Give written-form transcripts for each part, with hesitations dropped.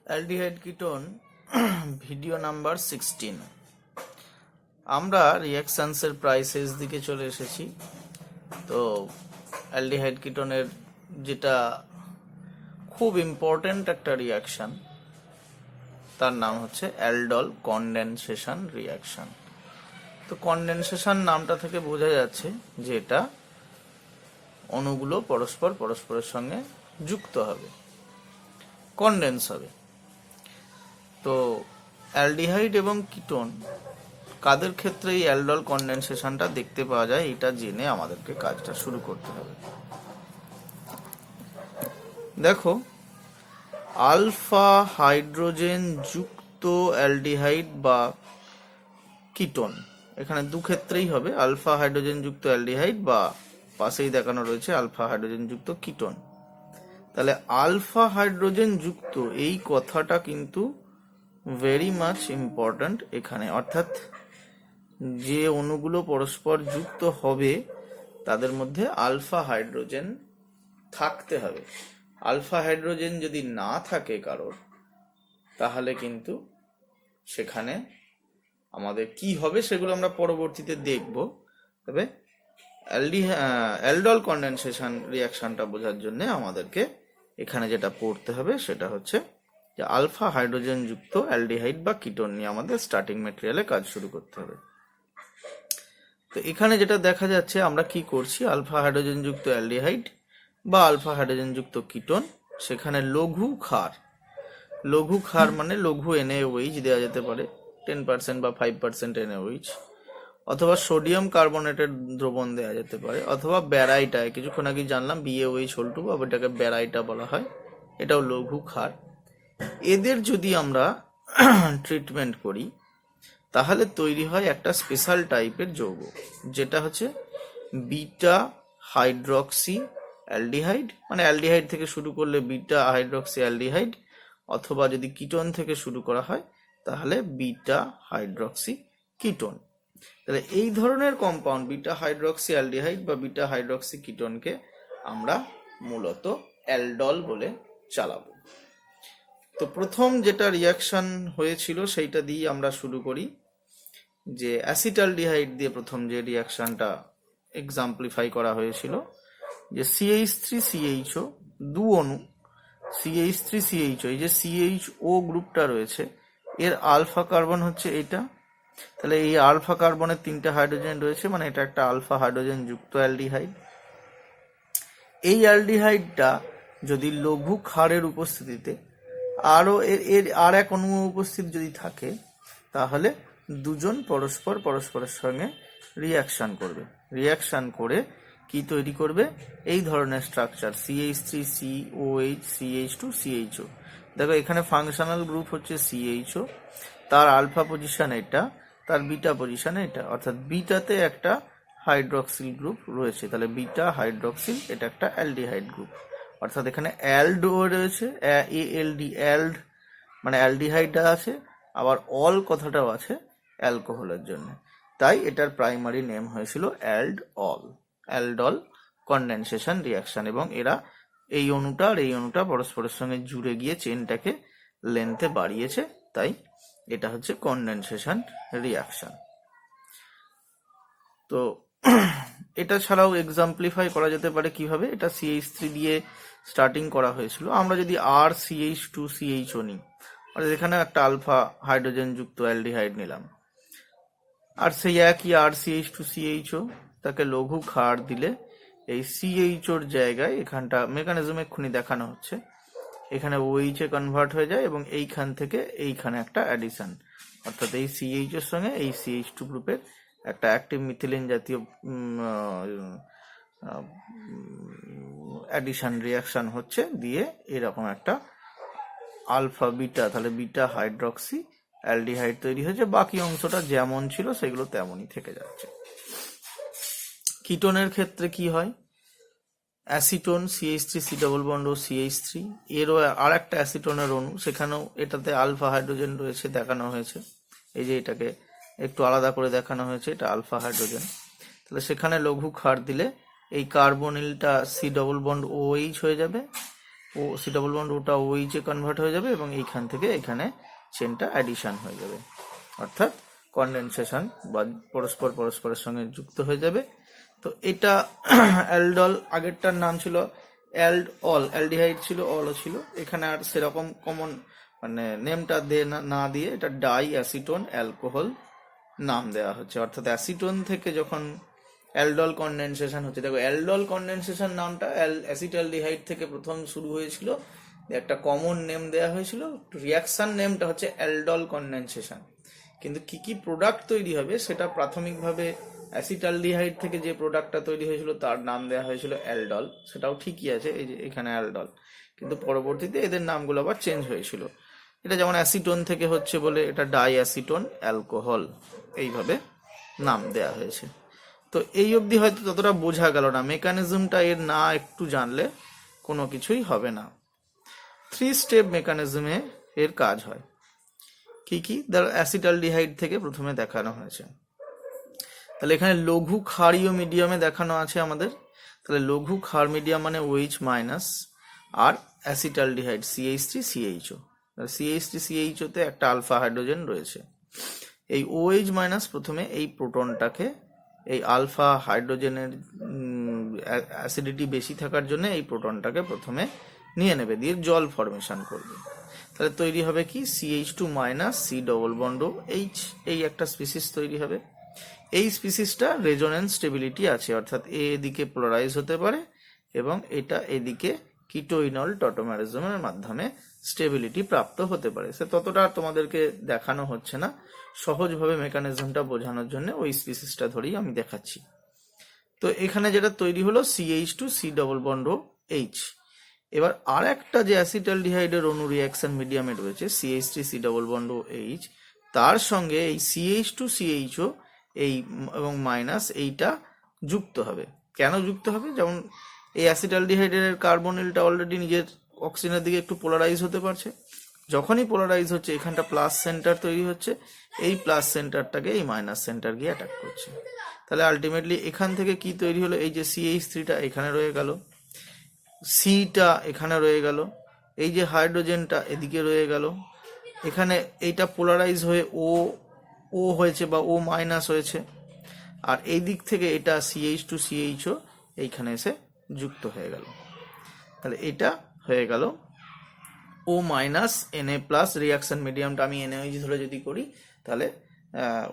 Aldehyde ketone video number 16। আমরা রিয়াকশানসের প্রায় শেষ দিকে চলে এসেছি। তো অ্যালডিহাইড কিটোনের যেটা খুব ইম্পর্ট্যান্ট একটা রিয়াকশান, তার নাম হচ্ছে অ্যালডল কনডেনসেশন রিয়াকশান। তো কনডেনসেশন নামটা থেকে বোঝা যাচ্ছে যে এটা অণুগুলো পরস্পরের সঙ্গে যুক্ত হবে, কনডেন্স হবে। তো অ্যালডিহাইড এবং কিটোন কাদের ক্ষেত্রে এই অ্যালডল কনডেনসেশনটা দেখতে পাওয়া যায়, এটা জেনে আমাদেরকে কাজটা শুরু করতে হবে। দেখো, আলফা হাইড্রোজেন যুক্ত অ্যালডিহাইড বা কিটোন, এখানে দু ক্ষেত্রেই হবে, আলফা হাইড্রোজেন যুক্ত অ্যালডিহাইড বা পাশেই দেখানো রয়েছে আলফা হাইড্রোজেন যুক্ত কিটোন। তাহলে আলফা হাইড্রোজেন যুক্ত এই কথাটা কিন্তু ভেরি মাচ ইম্পর্ট্যান্ট এখানে, অর্থাৎ যে অণুগুলো পরস্পর যুক্ত হবে তাদের মধ্যে আলফা হাইড্রোজেন থাকতে হবে। আলফা হাইড্রোজেন যদি না থাকে কারোর, তাহলে কিন্তু সেখানে আমাদের কি হবে সেগুলো আমরা পরবর্তীতে দেখব। তবে অ্যালডল কনডেনসেশন রিয়াকশনটা বোঝার জন্য আমাদেরকে এখানে যেটা পড়তে হবে সেটা হচ্ছে যে আলফা হাইড্রোজেন যুক্ত অ্যালডিহাইড বা কিটোন নিয়ে আমাদের স্টার্টিং ম্যাটেরিয়ালে কাজ শুরু করতে হবে। তো এখানে যেটা দেখা যাচ্ছে, আমরা কি করছি, আলফা হাইড্রোজেন যুক্ত অ্যালডিহাইড বা আলফা হাইড্রোজেন যুক্ত কিটোন, সেখানে লঘু ক্ষার মানে লঘু NaOH দেওয়া যেতে পারে, 10% বা 5% NaOH, অথবা সোডিয়াম কার্বনেটের দ্রবণ দেওয়া যেতে পারে, অথবা ব্যারাইটা, কিছুক্ষণ আগে জানলাম BaOH2, আবার এটাকে ব্যারাইটা বলা হয়, এটাও লঘু ক্ষার। এদের যদি আমরা ট্রিটমেন্ট করি তাহলে তৈরি হয় একটা স্পেশাল টাইপের যৌগ, যেটা হচ্ছে বিটা হাইড্রক্সি অ্যালডিহাইড, মানে অ্যালডিহাইড থেকে শুরু করলে বিটা হাইড্রক্সি অ্যালডিহাইড, অথবা যদি কিটোন থেকে শুরু করা হয় তাহলে বিটা হাইড্রক্সি কিটোন। তাহলে এই ধরনের কম্পাউন্ড বিটা হাইড্রক্সি অ্যালডিহাইড বা বিটা হাইড্রক্সি কিটোনকে আমরা মূলত অ্যালডল বলে চালাবো। তো প্রথম যেটা রিয়াকশন হয়েছিল সেইটা দিয়ে আমরা শুরু করি, যে অ্যাসিটালডিহাইড দিয়ে প্রথম যে রিয়াকশনটা এক্সাম্পলিফাই করা হয়েছিল, যে CH3CHO দু অণু CH3CHO, এই যে CHO গ্রুপটা রয়েছে এর আলফা কার্বন হচ্ছে এটা। তাহলে এই আলফা কার্বনের 3টে হাইড্রোজেন রয়েছে, মানে এটা একটা আলফা হাইড্রোজেন যুক্ত অ্যালডিহাইড। এই অ্যালডিহাইডটা যদি লঘু ক্ষারের উপস্থিতিতে আরও এর আর এক অণু উপস্থিত যদি থাকে, তাহলে দুজন পরস্পরের সঙ্গে রিয়াকশন করে কি তৈরি করবে, এই ধরনের স্ট্রাকচার CH3COH CH2CHO। দেখো, এখানে ফাংশনাল গ্রুপ হচ্ছে CHO, তার আলফা পজিশন এটা, তার বিটা পজিশন এটা, অর্থাৎ বিটাতে একটা হাইড্রক্সিল গ্রুপ রয়েছে, তাহলে বিটা হাইড্রক্সিল, এটা একটা অ্যালডিহাইড গ্রুপ। অর্থাৎ এখানে অ্যালডো রয়েছে, অ্যালড মানে অ্যালডিহাইডটা আছে, আবার অল কথাটাও আছে অ্যালকোহলের জন্য, তাই এটার প্রাইমারি নেম হয়েছিল অ্যালডল কনডেনসেশন রিয়াকশন। এবং এরা এই অণুটা আর এই অণুটা পরস্পরের সঙ্গে জুড়ে গিয়ে চেনটাকে লেন্থে বাড়িয়েছে, তাই এটা হচ্ছে কনডেনসেশন রিয়াকশন। তো এটা ছাড়াও এক্সাম্পলিফাই করা যেতে পারে কিভাবে, এটা CH3 দিয়ে স্টার্টিং করা হয়েছিল, আমরা যদি RCH2CHO নিই, অর্থাৎ এখানে একটা আলফা হাইড্রোজেন যুক্ত অ্যালডিহাইড নিলাম, আর সেই একই RCH2CHO তাকে লঘু ক্ষার দিলে এই CHOর জায়গায়, এখানটা মেকানিজম এক্ষুনি দেখানো হচ্ছে, এখানে OH এ কনভার্ট হয়ে যায় এবং এইখান থেকে এইখানে একটা অ্যাডিশন, অর্থাৎ এই CHOর সঙ্গে এই CH2 গ্রুপের একটা অ্যাক্টিভ মিথিলিন জাতীয় অ্যাডিশন রিয়াকশন হচ্ছে, দিয়ে এরকম একটা আলফা বিটা, তাহলে বিটা হাইড্রক্সি অ্যালডিহাইড তৈরি হয়েছে। বাকি অংশটা যেমন ছিল সেগুলো তেমনই থেকে যাচ্ছে। কিটোনের ক্ষেত্রে কি হয়, অ্যাসিটোন CH3C ডবল বন্ড ও CH3, এরও আর একটা অ্যাসিটোনের অণু, সেখানেও এটাতে আলফা হাইড্রোজেন রয়েছে, দেখানো হয়েছে, এই যে এটাকে একটু আলাদা করে দেখানো হয়েছে, এটা আলফা হাইড্রোজেন। তাহলে সেখানে লঘু ক্ষার দিলে এই কার্বনিলটা C ডবল বন্ড OH হয়ে যাবে, ও সি ডাবল বন্ড ওটা OH এ কনভার্ট হয়ে যাবে এবং এইখান থেকে এখানে চেনটা অ্যাডিশন হয়ে যাবে, অর্থাৎ কনডেনসেশন বা পরস্পরের সঙ্গে যুক্ত হয়ে যাবে। তো এটা অ্যালডল, আগেরটার নাম ছিল অ্যালডিহাইড ছিল, অলও ছিল। এখানে আর সেরকম কমন মানে নেমটা না দিয়ে এটা ডাই অ্যাসিটোন অ্যালকোহল নাম দেওয়া হচ্ছে, অর্থাৎ অ্যাসিটোন থেকে যখন অ্যালডল কনডেনসেশন হচ্ছে, দেখো অ্যালডল কনডেনসেশন নামটা অ্যাসিটালডিহাইড থেকে প্রথম শুরু হয়েছিল, একটা কমন নেম দেওয়া হয়েছিল, রিয়াকশন নেমটা হচ্ছে অ্যালডল কনডেনসেশন। কিন্তু কি কি প্রোডাক্ট তৈরি হবে সেটা প্রাথমিকভাবে অ্যাসিটালডিহাইড থেকে যে প্রোডাক্টটা তৈরি হয়েছিল তার নাম দেওয়া হয়েছিল অ্যালডল, সেটাও ঠিকই আছে, এই যে এখানে অ্যালডল। কিন্তু পরবর্তীতে এদের নামগুলো আবার চেঞ্জ হয়েছিল। এটা যেমন অ্যাসিটোন থেকে হচ্ছে বলে এটা ডাই অ্যাসিটোন অ্যালকোহল এইভাবে নাম দেয়া হয়েছে। তো এই অবধি হয়তো ততটা বোঝা গেল না, মেকানিজমটা এর না একটু জানলে কোনো কিছুই হবে না। 3 স্টেপ মেকানিজমে এর কাজ হয়। কি কি? অ্যাসিটালডিহাইড থেকে প্রথমে দেখানো হয়েছে, তাহলে এখানে লঘু ক্ষারীয় মিডিয়ামে দেখানো আছে আমাদের। তাহলে লঘু ক্ষার মিডিয়াম মানে OH মাইনাস আর অ্যাসিটালডিহাইড CH3CHO। CH3CHO তে একটা আলফা হাইড্রোজেন রয়েছে। এই OH মাইনাস প্রথমে এই প্রোটনটাকে, এই আলফা হাইড্রোজেনের অ্যাসিডিটি বেশি থাকার জন্য এই প্রোটনটাকে প্রথমে নিয়ে নেবে, দিয়ে জল ফর্মেশন করবে। তাহলে তৈরি হবে কি CH2 minus C double bond H, এই একটা স্পিসিস তৈরি হবে। এই স্পিসিসটা রেজোনেন্স স্টেবিলিটি আছে, অর্থাৎ এদিকে পোলারাইজ হতে পারে এবং এটা এদিকে কিটোইনল টটোমারিজমের মাধ্যমে স্টেবিলিটি প্রাপ্ত হতে পারে। সে ততটা তোমাদেরকে দেখানো হচ্ছে না, সহজভাবে মেকানিজমটা বোঝানোর জন্য ওই স্পিসিসটা ধরেই আমি দেখাচ্ছি। তো এখানে যেটা তৈরি হলো CH2 C double bond H। এবার আর একটা যে অ্যাসিটালডিহাইডের অণু রিঅ্যাকশন মিডিয়ামে রয়েছে CH3 C double bond H, তার সঙ্গে এই CH2 CHO এই এবং মাইনাস এইটা যুক্ত হবে। কেন যুক্ত হবে? যেমন এই অ্যাসিটালডিহাইডের কার্বনিলটা অলরেডি নিজের অক্সিজেনের দিকে একটু পোলারাইজ হতে পারছে, যখনই পোলারাইজ হচ্ছে এখানটা প্লাস সেন্টার তৈরি হচ্ছে, এই প্লাস সেন্টারটাকে এই মাইনাস সেন্টার গিয়ে অ্যাটাক করছে। তাহলে আলটিমেটলি এখান থেকে কি তৈরি হলো? এই যে CH3টা এখানে রয়ে গেল, সিটা এখানে রয়ে গেল, এই যে হাইড্রোজেনটা এদিকে রয়ে গেল, এখানে এইটা পোলারাইজ হয়ে ও হয়েছে বা ও মাইনাস হয়েছে, আর এই দিক থেকে এটা CH2 CHO এইখানে এসে যুক্ত হয়ে গেল। তাহলে এটা হয়ে গেল ও মাইনাস Na প্লাস, রিয়াকশন মিডিয়ামটা আমি NaOH ধরে যদি করি তাহলে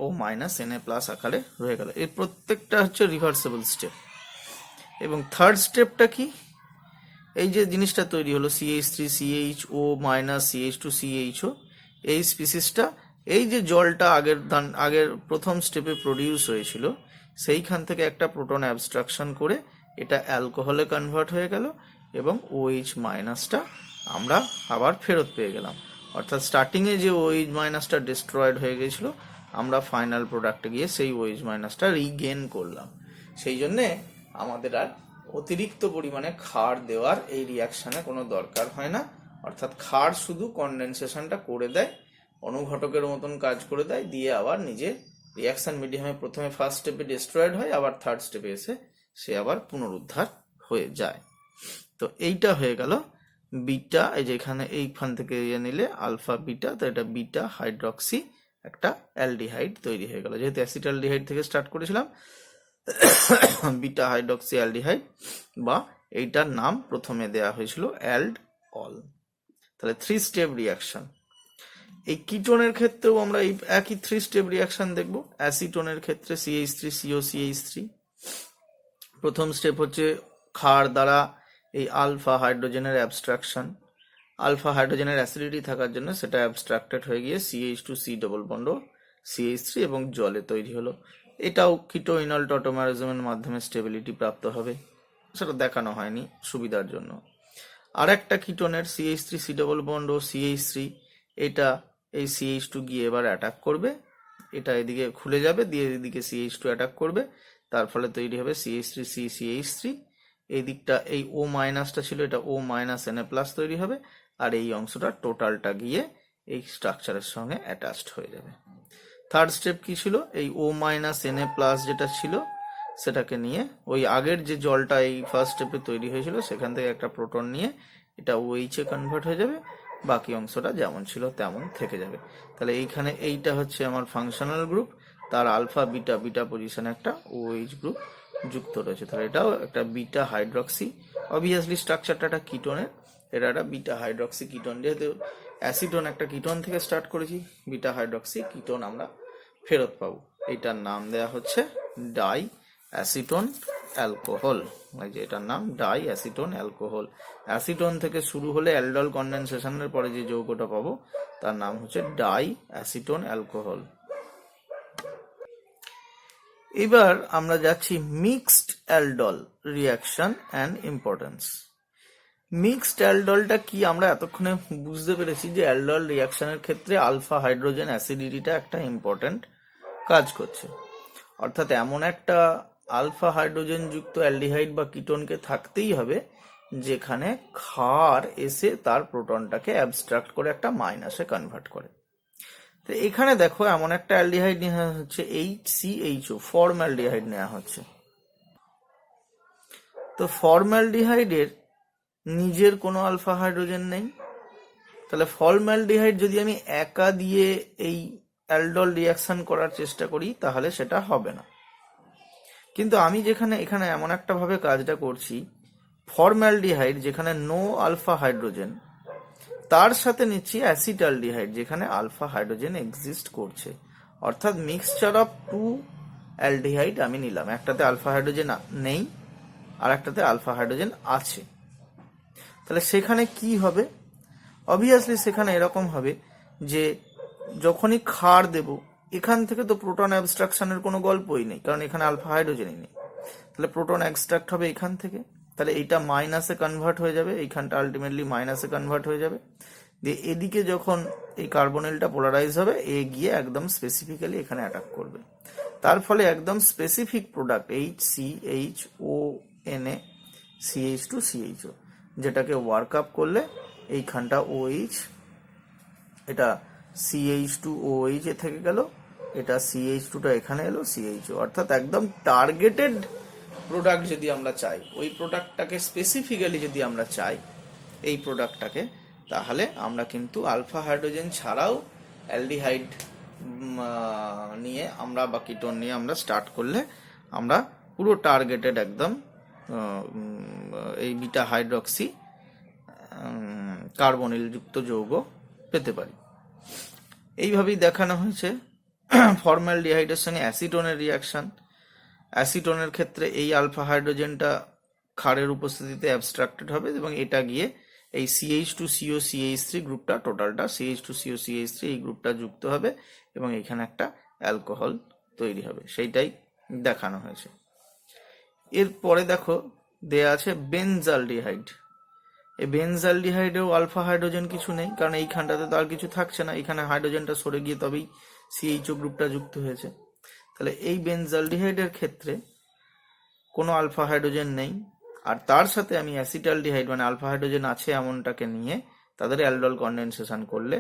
ও মাইনাস Na প্লাস আকারে রয়ে গেল। এর প্রত্যেকটা হচ্ছে রিভার্সেবল স্টেপ। এবং থার্ড স্টেপটা কি? এই যে জিনিসটা তৈরি হলো CH3CHO মাইনাস CH2 CHO, এই স্পিসিসটা এই যে জলটা আগের প্রথম স্টেপে প্রডিউস হয়েছিল সেইখান থেকে একটা প্রোটন অ্যাবস্ট্রাকশন করে এটা অ্যালকোহলে কনভার্ট হয়ে গেল এবং OH মাইনাসটা আমরা আবার ফেরত পেয়ে গেলাম। অর্থাৎ স্টার্টিংয়ে যে OH মাইনাসটা ডিস্ট্রয়েড হয়ে গেছিল, আমরা ফাইনাল প্রোডাক্টে গিয়ে সেই OH মাইনাসটা রিগেন করলাম। সেই জন্যে আমাদের আর অতিরিক্ত পরিমাণে ক্ষার দেওয়ার এই রিয়াকশানে কোনো দরকার হয় না। অর্থাৎ ক্ষার শুধু কনডেনসেশনটা করে দেয়, অনুঘটকের মতন কাজ করে দেয়, দিয়ে আবার নিজে রিয়াকশন মিডিয়ামে প্রথমে ফার্স্ট স্টেপে ডিস্ট্রয়েড হয়, আবার থার্ড স্টেপে এসে সে আবার পুনরুদ্ধার হয়ে যায়। তো এইটা হয়ে গেল বিটা, এই যে এখানে এইখান থেকে নিলে আলফা বিটা, তো এটা বিটা হাইড্রক্সি একটা অ্যালডিহাইড তৈরি হয়ে গেল। যেহেতু অ্যাসিটালডিহাইড থেকে স্টার্ট করেছিলাম, বিটা হাইড্রক্সি অ্যালডিহাইড বা এইটার নাম প্রথমে দেয়া হয়েছিল অ্যালডল। তাহলে 3 স্টেপ রিয়াকশন। এই কিটোনের ক্ষেত্রেও আমরা এই একই 3 স্টেপ রিয়াকশন দেখব। অ্যাসিটোনের ক্ষেত্রে CH3COCH3, প্রথম স্টেপ হচ্ছে ক্ষার দ্বারা এই আলফা হাইড্রোজেনের অ্যাবস্ট্রাকশন। আলফা হাইড্রোজেনের অ্যাসিডিটি থাকার জন্য সেটা অ্যাবস্ট্রাক্টেড হয়ে গিয়ে CH2 C double bond CH3 এবং জলে তৈরি হলো। এটাও কিটোইনল টটোমারিজমের মাধ্যমে স্টেবিলিটি প্রাপ্ত হবে, সেটা দেখানো হয়নি সুবিধার জন্য। আর একটা কিটোনের CH3 C double bond CH3, এটা এই CH2 গিয়ে এবার অ্যাটাক করবে, এটা এদিকে খুলে যাবে, দিয়ে এদিকে CH2 অ্যাটাক করবে, তার ফলে তৈরি হবে CH3CCH3। এই দিকটা এই O মাইনাসটা ছিল, এটা O মাইনাস Na প্লাস তৈরি হবে, আর এই অংশটা টোটালটা গিয়ে এই স্ট্রাকচারের সঙ্গে অ্যাটাচড হয়ে যাবে। থার্ড স্টেপ কি ছিল? এই O মাইনাস Na প্লাস যেটা ছিল সেটাকে নিয়ে ওই আগের যে জলটা এই ফার্স্ট স্টেপে তৈরি হয়েছিল সেখান থেকে একটা প্রোটন নিয়ে এটা OH এ কনভার্ট হয়ে যাবে, বাকি অংশটা যেমন ছিল তেমন থেকে যাবে। তাহলে এইখানে এইটা হচ্ছে আমার ফাংশনাল গ্রুপ, তার আলফা বিটা বিটা পজিশনে একটা OH গ্রুপ যুক্ত রয়েছে। তাহলে এটাও একটা বিটা হাইড্রক্সি, অবভিয়াসলি স্ট্রাকচারটা একটা কিটোনের, এটা একটা বিটা হাইড্রক্সি কিটোন। যেহেতু অ্যাসিটোন একটা কিটোন থেকে স্টার্ট করেছি, বিটা হাইড্রক্সি কিটোন আমরা ফেরত পাবো। এইটার নাম দেয়া হচ্ছে ডাই অ্যাসিটোন অ্যালকোহল। এই যে এটার নাম ডাই অ্যাসিটোন অ্যালকোহল। অ্যাসিটোন থেকে শুরু হলে অ্যালডল কনডেনসেশনের পরে যে যৌগটা পাবো তার নাম হচ্ছে ডাই অ্যাসিটোন অ্যালকোহল। এবার আমরা যাচ্ছি mixed aldol reaction and importance. Mixed অ্যালডলটা কি আমরা এতক্ষণে বুঝতে পেরেছি যে অ্যালডল রিয়াকশনের ক্ষেত্রে আলফা হাইড্রোজেন অ্যাসিডিটিটা একটা ইম্পর্টেন্ট কাজ করছে। অর্থাৎ এমন একটা আলফা হাইড্রোজেন যুক্ত অ্যালডিহাইড বা কিটোনকে থাকতেই হবে যেখানে ক্ষার এসে তার প্রোটনটাকে অ্যাবস্ট্রাক্ট করে একটা মাইনাসে কনভার্ট করে। তো এখানে দেখো এমন একটা অ্যালডিহাইড নেওয়া হচ্ছে HCHO, ফর্মালডিহাইড নেওয়া হচ্ছে। তো ফর্মালডিহাইডের নিজের কোনো আলফা হাইড্রোজেন নেই, তাহলে ফর্মালডিহাইড যদি আমি একা দিয়ে এই অ্যালডল রিয়াকশন করার চেষ্টা করি তাহলে সেটা হবে না। কিন্তু আমি যেখানে এখানে এমন একটা ভাবে কাজটা করছি, ফর্মালডিহাইড যেখানে নো আলফা হাইড্রোজেন, তার সাথে নিচ্ছি অ্যাসিটালডিহাইড যেখানে আলফা হাইড্রোজেন এক্সিস্ট করছে। অর্থাৎ মিক্সচার অফ টু অ্যালডিহাইড আমি নিলাম, একটাতে আলফা হাইড্রোজেন নেই আর একটাতে আলফা হাইড্রোজেন আছে। তাহলে সেখানে কি হবে? অবভিয়াসলি সেখানে এরকম হবে যে যখনই ক্ষার দেব এখান থেকে তো প্রোটন অ্যাবস্ট্রাকশনের কোনো গল্পই নেই, কারণ এখানে আলফা হাইড্রোজেনই নেই। তাহলে প্রোটন এক্সট্রাক্ট হবে এখান থেকে, তাহলে এইটা মাইনাসে কনভার্ট হয়ে যাবে, এইখানটা আলটিমেটলি মাইনাসে কনভার্ট হয়ে যাবে। দিয়ে এদিকে যখন এই কার্বনিলটা পোলারাইজ হবে, এ গিয়ে একদম স্পেসিফিক্যালি এখানে অ্যাটাক করবে। তার ফলে একদম স্পেসিফিক প্রোডাক্ট HCHONA CH2CHO, যেটাকে ওয়ার্ক আপ করলে এইখানটা OH, এটা CH2OH এ থেকে গেল, এটা CH2টা এখানে এলো CHO। অর্থাৎ একদম টার্গেটেড প্রোডাক্ট যদি আমরা চাই, ওই প্রোডাক্টটাকে স্পেসিফিক্যালি যদি আমরা চাই এই প্রোডাক্টটাকে, তাহলে আমরা কিন্তু আলফা হাইড্রোজেন ছাড়াও অ্যালডিহাইড নিয়ে আমরা বা কিটোন নিয়ে আমরা স্টার্ট করলে আমরা পুরো টার্গেটেড একদম এই বিটা হাইড্রক্সি কার্বনিল যুক্ত যৌগ পেতে পারি। এইভাবেই দেখানো হয়েছে ফর্মালডিহাইডের সঙ্গে অ্যাসিটোনের রিয়াকশন। অ্যাসিটোনের ক্ষেত্রে এই আলফা হাইড্রোজেনটা ক্ষারের উপস্থিতিতে অ্যাবস্ট্রাক্টেড হবে এবং এটা গিয়ে এই CH2COCH3 গ্রুপটা, টোটালটা CH2COCH3 এই গ্রুপটা যুক্ত হবে এবং এখানে একটা অ্যালকোহল তৈরি হবে, সেইটাই দেখানো হয়েছে। এরপরে দেখো দেয়া আছে বেনজালডিহাইড। এই বেনজালডিহাইডেও আলফা হাইড্রোজেন কিছু নেই, কারণ এইখানটাতে তো আর কিছু থাকছে না, এখানে হাইড্রোজেনটা সরে গিয়ে তবেই CHO গ্রুপটা যুক্ত হয়েছে। তাহলে এই বেনজালডিহাইডের ক্ষেত্রে কোনো আলফা হাইড্রোজেন নেই, আর তার সাথে আমি অ্যাসিটালডিহাইড মানে আলফা হাইড্রোজেন আছে এমনটাকে নিয়ে তাদের অ্যালডল কনডেনসেশন করলে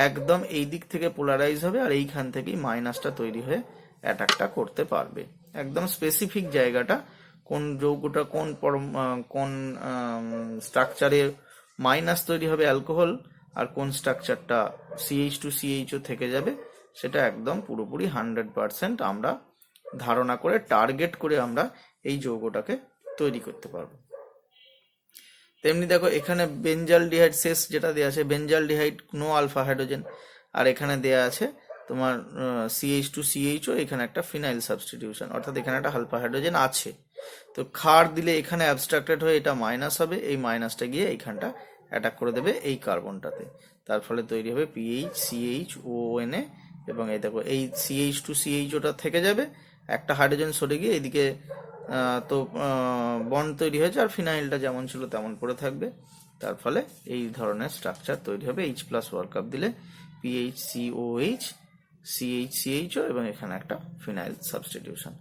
একদম এই দিক থেকে পোলারাইজ হবে আর এইখান থেকেই মাইনাসটা তৈরি হয়ে অ্যাটাকটা করতে পারবে। একদম স্পেসিফিক জায়গাটা কোন যৌগটা কোন স্ট্রাকচারে মাইনাস তৈরি হবে অ্যালকোহল আর কোন স্ট্রাকচারটা CH2CHO থেকে যাবে, সেটা একদম পুরোপুরি 100% আমরা ধারণা করে টার্গেট করে আমরা এই যৌগটাকে তৈরি করতে পারবো। তেমনি দেখো এখানে বেনজালডিহাইড শেষ যেটা দেওয়া আছে, বেনজালডিহাইড নো আলফা হাইড্রোজেন, আর এখানে দেয়া আছে তোমার CH2CHO, এখানে একটা ফিনাইল সাবস্টিটিউশন, অর্থাৎ এখানে একটা আলফা হাইড্রোজেন আছে। তো ক্ষার দিলে এখানে অ্যাবস্ট্রাক্টেড হয়ে এটা মাইনাস হবে, এই মাইনাসটা গিয়ে এইখানটা অ্যাটাক করে দেবে এই কার্বনটাতে, তার ফলে তৈরি হবে PHCHONA এবং এই দেখো এই CH2CHOটা থেকে যাবে, একটা হাইড্রোজেন সরে গিয়ে এদিকে তো বন্ড তৈরি হয়েছে আর ফিনাইলটা যেমন ছিল তেমন পড়ে থাকবে, তার ফলে এই ধরনের স্ট্রাকচার তৈরি হবে। H+ ওয়ার্ক আপ দিলে PHCOH CHCHO এবং এখানে একটা ফিনাইল সাবস্টিটিউশন।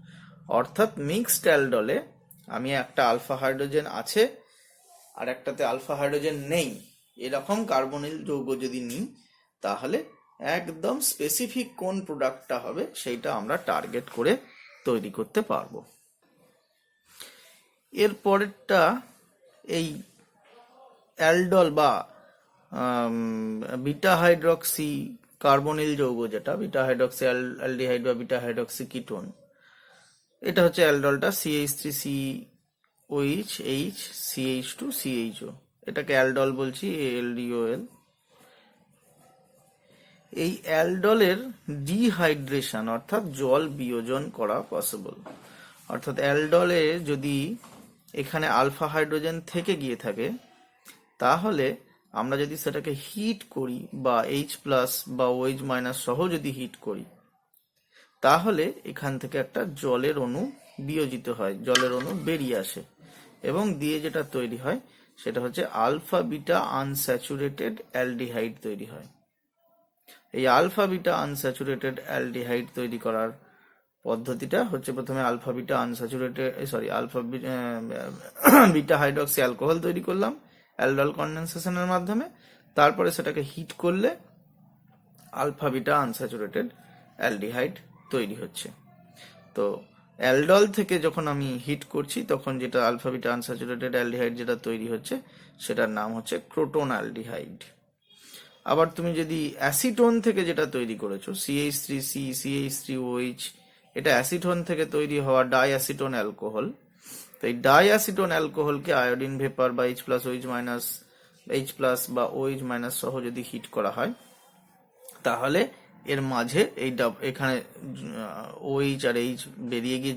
অর্থাৎ মিক্সড অ্যালডলে আমি একটা আলফা হাইড্রোজেন আছে আর একটাতে আলফা হাইড্রোজেন নেই, এরকম কার্বনিল যৌগ যদি নিই তাহলে একদম স্পেসিফিক কোন প্রোডাক্টটা হবে সেইটা আমরা টার্গেট করে তৈরি করতে পারবো। এর পরেরটা এই অ্যালডল বা বিটা হাইড্রক্সি কার্বনিল যৌগ, যেটা বিটা হাইড্রক্সি অ্যালডিহাইড বা বিটা হাইড্রক্সি কিটোন, এটা হচ্ছে অ্যালডলটা CH3COH CH2CHO, এটাকে অ্যালডল বলছি, ALDOL। এই অ্যালডলের ডিহাইড্রেশন অর্থাৎ জল বিয়োজন করা পসিবল। অর্থাৎ অ্যালডলে যদি এখানে আলফা হাইড্রোজেন থেকে গিয়ে থাকে, তাহলে আমরা যদি সেটাকে হিট করি বা H+ বা OH- সহ যদি হিট করি, তাহলে এখান থেকে একটা জলের অণু বিয়োজিত হয়, জলের অণু বেরিয়ে আসে, এবং দিয়ে যেটা তৈরি হয় সেটা হচ্ছে আলফা বিটা আনস্যাচুরেটেড অ্যালডিহাইড তৈরি হয়। এই আলফা বিটা আনস্যাচুরেটেড অ্যালডিহাইড তৈরি করার পদ্ধতিটা হচ্ছে, প্রথমে alpha beta beta hydroxy alcohol তৈরি করলাম অ্যালডল কনডেনসেশনের মাধ্যমে, তারপরে সেটাকে হিট করলে আলফা বিটা আনস্যাচুরেটেড অ্যালডিহাইড তৈরি হচ্ছে। তো অ্যালডল থেকে যখন আমি হিট করছি, তখন যেটা আলফা বিটা আনস্যাচুরেটেড অ্যালডিহাইড যেটা তৈরি হচ্ছে, সেটার নাম হচ্ছে ক্রোটোন অ্যালডিহাইড। আবার তুমি যদি অ্যাসিটোন থেকে যেটা তৈরি করেছো CH3C CH3OH, এটা অ্যাসিটোন থেকে তৈরি হওয়া ডাইঅ্যাসিটোন অ্যালকোহল। তো এই ডাইঅ্যাসিটোন অ্যালকোহলকে আয়োডিন ভেপার বা H+ বা OH- সহ যদি হিট করা হয়, তাহলে এর মাঝে এখানে OH আর H বেরিয়ে গিয়ে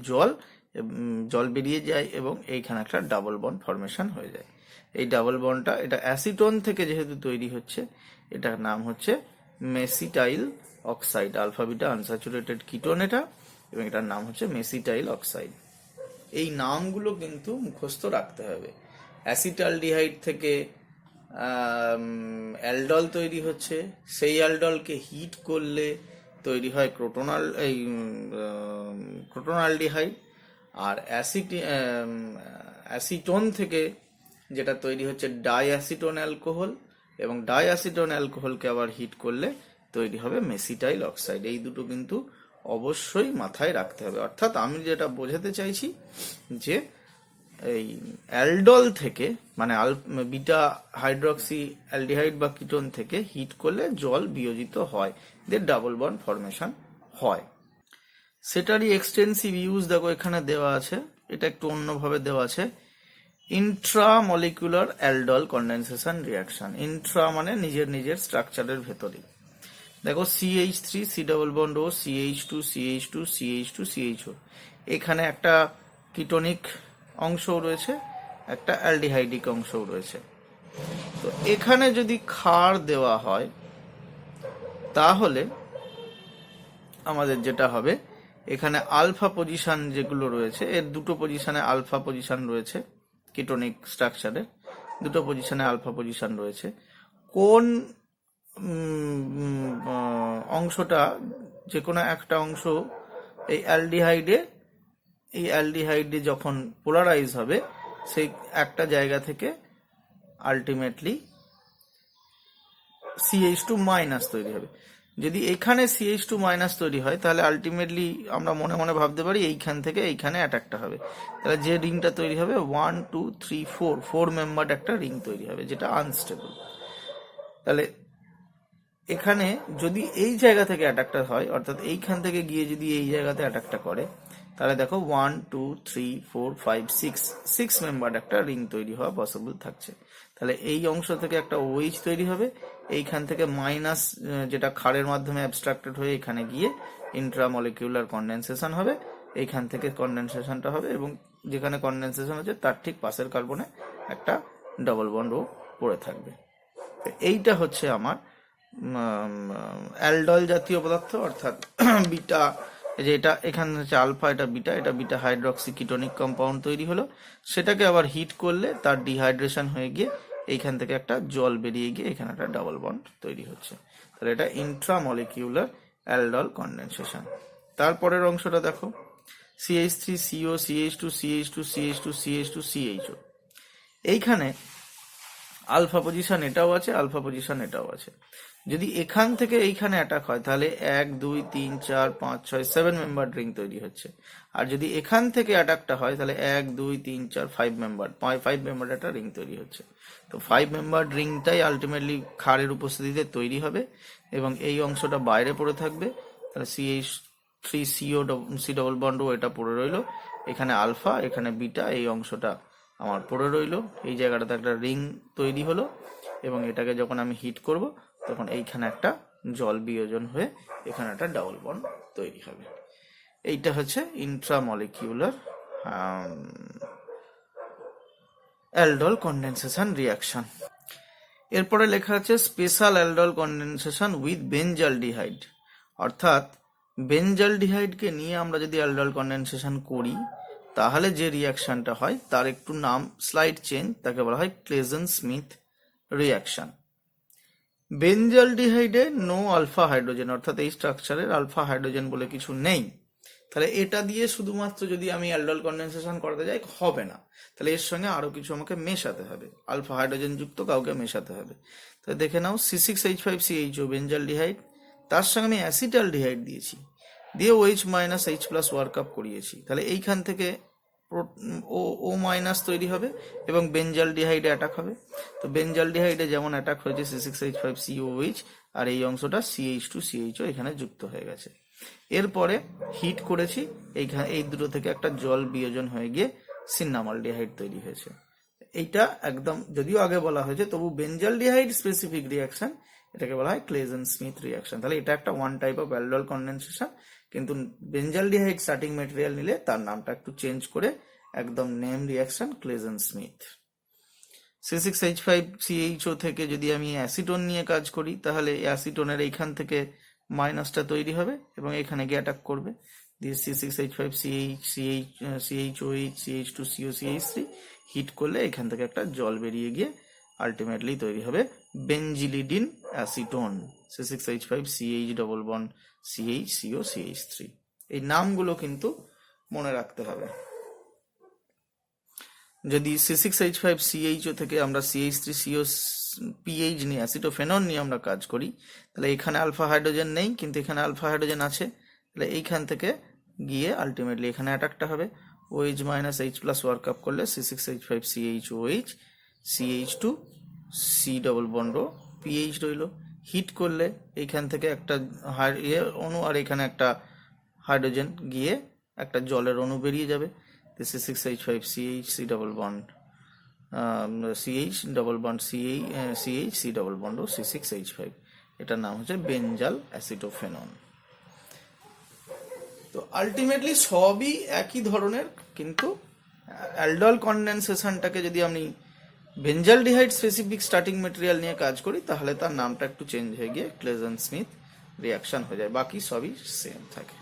জল বেরিয়ে যায়, এবং এইখানে একটা ডাবল বন্ড ফরমেশন হয়ে যায়। এই ডাবল বন্ডটা, এটা অ্যাসিটোন থেকে যেহেতু তৈরি হচ্ছে, এটার নাম হচ্ছে mesityl oxide, alpha beta unsaturated ketone এটা, এবং এটার নাম হচ্ছে মেসিটাইল অক্সাইড। এই নামগুলো কিন্তু মুখস্থ রাখতে হবে। অ্যাসিটালডিহাইড থেকে অ্যালডল তৈরি হচ্ছে, সেই অ্যালডলকে হিট করলে তৈরি হয় ক্রোটোনালডিহাইড। আর অ্যাসিটোন থেকে যেটা তৈরি হচ্ছে ডাইঅ্যাসিটোন অ্যালকোহল, এবং ডাইঅ্যাসিটোন অ্যালকোহলকে আবার হিট করলে তৈরি হবে মেসিটাইল অক্সাইড। এই দুটো কিন্তু অবশ্যই মাথায় রাখতে হবে। অর্থাৎ আমি যেটা বোঝাতে চাইছি যে এই অ্যালডল থেকে, মানে বিটা হাইড্রক্সি অ্যালডিহাইড বা কিটোন থেকে হিট করলে জল বিয়োজিত হয়, দিয়ে ডাবল বন্ড ফরমেশন হয়। সেটারই এক্সটেন্সিভ ইউজ দেখো এখানে দেওয়া আছে, এটা একটু অন্যভাবে দেওয়া আছে। Intramolecular aldol condensation reaction. Intra মানে নিজের স্ট্রাকচারের ভেতরে। দেখো CH3 C double bond O CH2 CH2 CH2 CHO, এখানে একটা কিটোনিক অংশও রয়েছে, একটা অ্যালডিহাইডিক অংশও রয়েছে। তো এখানে যদি ক্ষার দেওয়া হয়, তাহলে আমাদের যেটা হবে, এখানে আলফা পজিশন যেগুলো রয়েছে, এর দুটো পজিশনে আলফা পজিশন রয়েছে, কিটোনিক স্ট্রাকচারে দুটো পজিশনে আলফা পজিশন রয়েছে। কোন অংশটা, যে কোনো একটা অংশ এই অ্যালডিহাইডে যখন পোলারাইজ হবে, সেই একটা জায়গা থেকে আলটিমেটলি CH2- তৈরি হবে। যদি এখানে CH2- তৈরি হয়, তাহলে আলটিমেটলি আমরা মনে মনে ভাবতে পারি এইখান থেকে এইখানে অ্যাটাকটা হবে। তাহলে যে রিংটা তৈরি হবে 1 2 3 4 মেম্বার্ড একটা রিং তৈরি হবে, যেটা আনস্টেবল। তাহলে এখানে যদি এই জায়গা থেকে অ্যাটাকটা হয়, অর্থাৎ এইখান থেকে গিয়ে যদি এই জায়গাতে অ্যাটাকটা করে, তাহলে দেখো 1 2 3 4 5 6 মেম্বার্ড একটা রিং তৈরি হওয়া পসিবল থাকছে। তাহলে এই অংশ থেকে একটা OH তৈরি হবে, এইখান থেকে মাইনাস, যেটা ক্ষারের মাধ্যমে অ্যাবস্ট্রাক্টেড হয়ে এখানে গিয়ে ইন্ট্রামলিকুলার কন্ডেনসেশন হবে, এইখান থেকে কন্ডেনসেশনটা হবে, এবং যেখানে কন্ডেনসেশন হচ্ছে তার ঠিক পাশের কার্বনে একটা ডাবল বন্ড ও পড়ে থাকবে। এইটা হচ্ছে আমার অ্যালডল জাতীয় পদার্থ, অর্থাৎ বিটা, যে এটা এখানে হচ্ছে আলফা, এটা বিটা হাইড্রক্সি কিটোনিক কম্পাউন্ড তৈরি হলো, সেটাকে আবার হিট করলে তার ডিহাইড্রেশন হয়ে গিয়ে এইখান থেকে একটা জল বেরিয়ে গিয়ে এখানে একটা ডাবল বন্ড তৈরি হচ্ছে। তাহলে এটা ইন্ট্রামলিকিউলার অ্যালডল কন্ডেনসেশন। তারপরের অংশটা দেখো, CH3CO CH2 CH2 CH2 CH2 CHO, এইখানে আলফা পজিশন এটাও আছে, আলফা পজিশন এটাও আছে। যদি এখান থেকে এইখানে অ্যাটাক হয় তাহলে 1 2 3 4 5 6 7 মেম্বার রিং তৈরি হচ্ছে। আর যদি এখান থেকে অ্যাটাকটা হয় তাহলে 1 2 3 4 5 মেম্বার একটা রিং তৈরি হচ্ছে। তো 5 মেম্বার রিংটাই আলটিমেটলি ক্ষারের উপস্থিতিতে তৈরি হবে এবং এই অংশটা বাইরে পড়ে থাকবে। তাহলে সি ডবল বন্ড এটা পড়ে রইলো, এখানে আলফা এখানে বিটা, এই অংশটা আমার পড়ে রইলো। এই জায়গাটাতে একটা রিং তৈরি হলো এবং এটাকে যখন আমি হিট করব তখন এইখানে একটা জল বিয়োজন হয়ে এখানে একটা ডাবল বন্ড তৈরি হবে। এইটা হচ্ছে ইন্ট্রামলিকিউলার অ্যালডল কন্ডেনসেশন রিয়াকশন। এরপরে লেখা আছে special aldol condensation with benzaldehyde. অর্থাৎ বেনজালডিহাইডকে নিয়ে আমরা যদি অ্যালডল কন্ডেনসেশন করি তাহলে যে রিয়াকশনটা হয় তার একটু নাম স্লাইড চেঞ্জ, তাকে বলা হয় ক্লেজেন স্মিথ রিয়াকশন। বেনজালডিহাইডে নো আলফা হাইড্রোজেন, অর্থাৎ এই স্ট্রাকচারের আলফা হাইড্রোজেন বলে কিছু নেই। তাহলে এটা দিয়ে শুধুমাত্র যদি আমি অ্যালডল কন্ডেনসেশন করাতে যাই হবে না, তাহলে এর সঙ্গে আরো কিছু আমাকে মেশাতে হবে, আলফা হাইড্রোজেন যুক্ত কাউকে মেশাতে হবে। তাহলে দেখে নাও C6H5CHO বেনজালডিহাইড, তার সঙ্গে আমি অ্যাসিটালডিহাইড দিয়েছি, দিয়ে OH minus H plus workup করিয়েছি। তাহলে এইখান থেকে ও মাইনাস তৈরি হবে এবং বেনজালডিহাইডে অ্যাটাক হবে। তো বেনজালডিহাইডে যেমন অ্যাটাক হয়েছে C6H5COH, আর এই অংশটা CH2CHO এখানে যুক্ত হয়ে গেছে। এরপরে হিট করেছি, এইখানে এই দুটো থেকে একটা জল বিয়োজন হয়ে গিয়ে সিন্নামালডিহাইড তৈরি হয়েছে। এইটা একদম যদিও আগে বলা হয়েছে তবু বেনজালডিহাইড স্পেসিফিক রিয়াকশন, এটাকে বলা হয় ক্লেজেন স্মিথ রিয়াকশন। তাহলে এটা একটা one type of aldol condensation, কিন্তু বেনজালডিহাইড স্টার্টিং ম্যাটেরিয়াল নিলে তার নামটা একটু চেঞ্জ করে একদম নেম রিয়াকশন ক্লেজেন স্মিথ। C6H5CHO থেকে যদি আমি অ্যাসিটোন নিয়ে কাজ করি তাহলে অ্যাসিটোনের এইখান থেকে মাইনাসটা তৈরি হবে এবং এখানে গিয়ে অ্যাটাক করবে, দিয়ে C6H5CHOH CH2COCH3 হিট করলে এখান থেকে একটা জল বেরিয়ে গিয়ে আলটিমেটলি তৈরি হবে বেনজিলিডিন acetone C6H5CH double bond CHCOCH3। এই নামগুলো কিন্তু মনে রাখতে হবে। যদি C6H5CHO থেকে আমরা CH3COPH নিয়ে অ্যাসিটোফেনন নিয়ে আমরা কাজ করি তাহলে এখানে আলফা হাইড্রোজেন নেই কিন্তু এখানে আলফা হাইড্রোজেন আছে, তাহলে এইখান থেকে গিয়ে আলটিমেটলি এখানে অ্যাটাকটা হবে, OH minus H plus workup করলে C6H5CHOH CH2C double bond PH রইল। হিট করলে এইখান থেকে একটা অণু আর এখানে একটা হাইড্রোজেন গিয়ে একটা জলের অণু বেরিয়ে যাবে, C6H5CH C double bond CH double bond CH C double bond C6H5, এটার নাম হচ্ছে বেনজাল অ্যাসিটোফেনন। তো আলটিমেটলি সবই একই ধরনের, কিন্তু অ্যালডল কন্ডেনসেশনটাকে যদি আমি বেনজালডিহাইড স্পেসিফিক স্টার্টিং ম্যাটেরিয়াল নিয়ে কাজ করি তাহলে তার নামটা একটু চেঞ্জ হয়ে গিয়ে ক্লেজেন স্মিথ রিয়াকশন হয়ে যায়, বাকি সবই সেম থাকে।